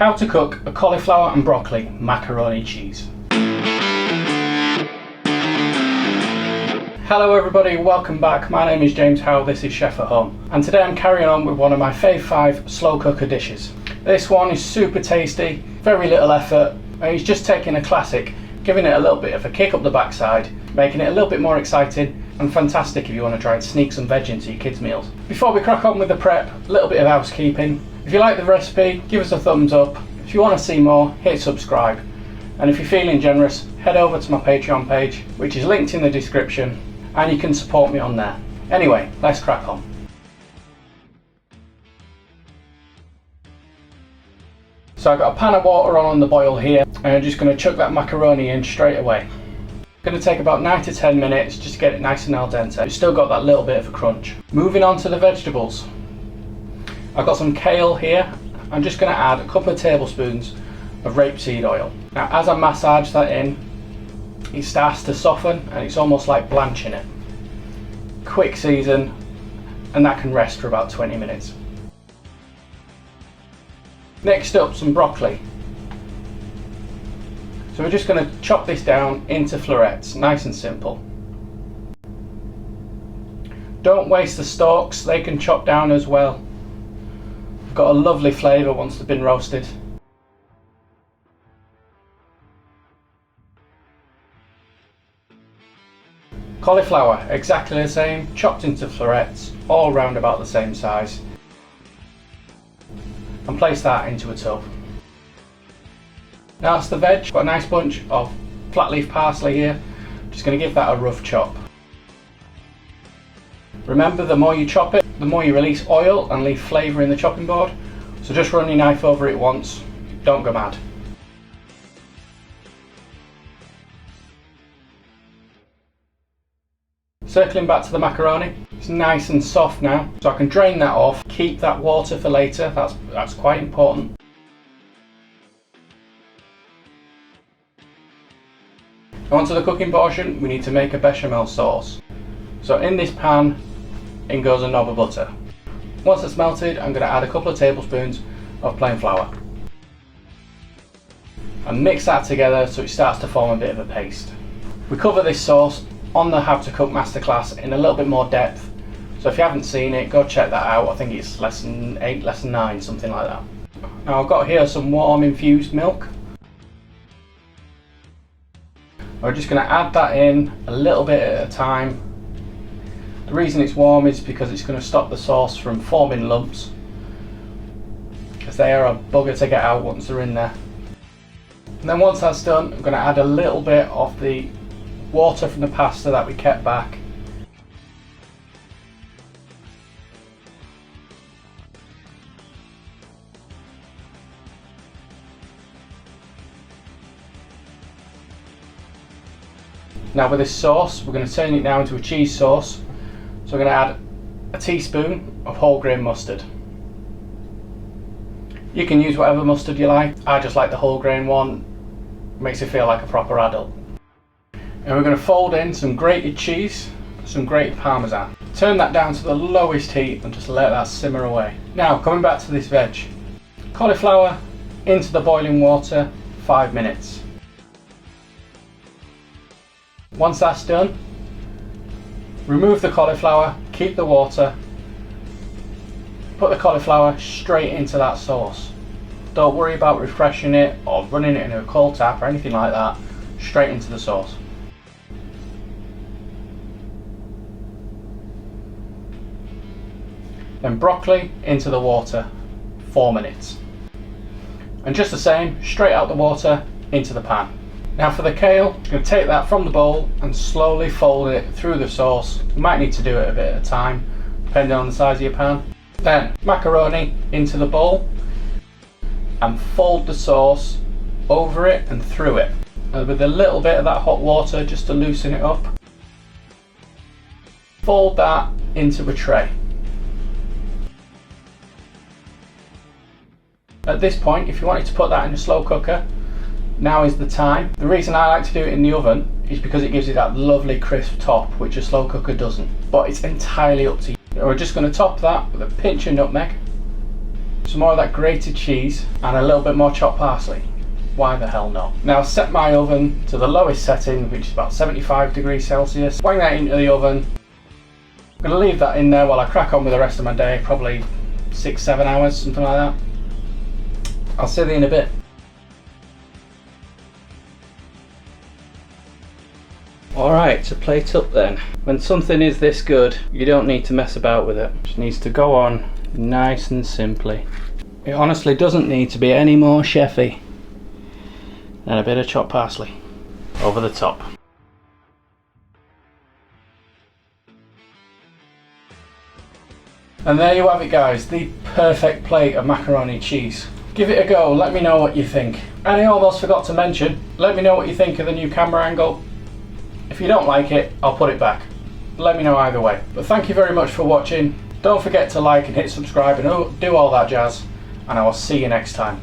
How to cook a cauliflower and broccoli macaroni cheese. Hello everybody, welcome back. My name is James Howe, this is Chef at Home. And today I'm carrying on with one of my fave 5 slow cooker dishes. This one is super tasty, very little effort, and it's just taking a classic, giving it a little bit of a kick up the backside, making it a little bit more exciting, and fantastic if you want to try and sneak some veg into your kids' meals. Before we crack on with the prep, a little bit of housekeeping. If you like the recipe, give us a thumbs up. If you want to see more, hit subscribe. And if you're feeling generous, head over to my Patreon page, which is linked in the description, and you can support me on there. Anyway, let's crack on. So I've got a pan of water on the boil here, and I'm just going to chuck that macaroni in straight away. It's going to take about 9 to 10 minutes just to get it nice and al dente. It's still got that little bit of a crunch. Moving on to the vegetables. I've got some kale here. I'm just going to add a couple of tablespoons of rapeseed oil. Now as I massage that in, it starts to soften and it's almost like blanching it. Quick season, and that can rest for about 20 minutes. Next up, some broccoli. So we're just going to chop this down into florets, nice and simple. Don't waste the stalks, they can chop down as well. Got a lovely flavour once they've been roasted. Cauliflower, exactly the same, chopped into florets, all round about the same size. And place that into a tub. Now that's the veg. Got a nice bunch of flat leaf parsley here. Just going to give that a rough chop. Remember, the more you chop it, the more you release oil and leave flavour in the chopping board. So just run your knife over it once, don't go mad. Circling back to the macaroni, it's nice and soft now, so I can drain that off, keep that water for later, that's quite important. On to the cooking portion, we need to make a bechamel sauce. So in this pan, in goes a knob of butter. Once it's melted, I'm going to add a couple of tablespoons of plain flour. And mix that together so it starts to form a bit of a paste. We cover this sauce on the How to Cook Masterclass in a little bit more depth. So if you haven't seen it, go check that out. I think it's lesson 8, lesson 9, something like that. Now I've got here some warm infused milk. I'm just going to add that in a little bit at a time. The reason it's warm is because it's going to stop the sauce from forming lumps, because they are a bugger to get out once they're in there. And then once that's done, I'm going to add a little bit of the water from the pasta that we kept back. Now with this sauce, we're going to turn it now into a cheese sauce. So we're going to add a teaspoon of whole grain mustard. You can use whatever mustard you like. I just like the whole grain one. Makes you feel like a proper adult. And we're going to fold in some grated cheese, some grated Parmesan. Turn that down to the lowest heat and just let that simmer away. Now coming back to this veg. Cauliflower into the boiling water, 5 minutes. Once that's done, remove the cauliflower, keep the water, put the cauliflower straight into that sauce. Don't worry about refreshing it or running it in a cold tap or anything like that, straight into the sauce. Then broccoli into the water, 4 minutes. And just the same, straight out the water into the pan. Now for the kale, I'm going to take that from the bowl and slowly fold it through the sauce. You might need to do it a bit at a time, depending on the size of your pan. Then macaroni into the bowl and fold the sauce over it and through it, with a little bit of that hot water just to loosen it up. Fold that into a tray. At this point, if you wanted to put that in a slow cooker, now is the time. The reason I like to do it in the oven is because it gives you that lovely crisp top, which a slow cooker doesn't. But it's entirely up to you. We're just going to top that with a pinch of nutmeg. some more of that grated cheese and a little bit more chopped parsley. Why the hell not? Now set my oven to the lowest setting, which is about 75 degrees Celsius. Wang that into the oven. I'm going to leave that in there while I crack on with the rest of my day, probably 6-7 hours, something like that. I'll see you in a bit. Alright, to plate up then. When something is this good, you don't need to mess about with it. It just needs to go on nice and simply. It honestly doesn't need to be any more chefy than a bit of chopped parsley over the top. And there you have it guys, the perfect plate of macaroni cheese. Give it a go, let me know what you think. And I almost forgot to mention, let me know what you think of the new camera angle. If you don't like it, I'll put it back. Let me know either way. But thank you very much for watching. Don't forget to like and hit subscribe and do all that jazz. And I will see you next time.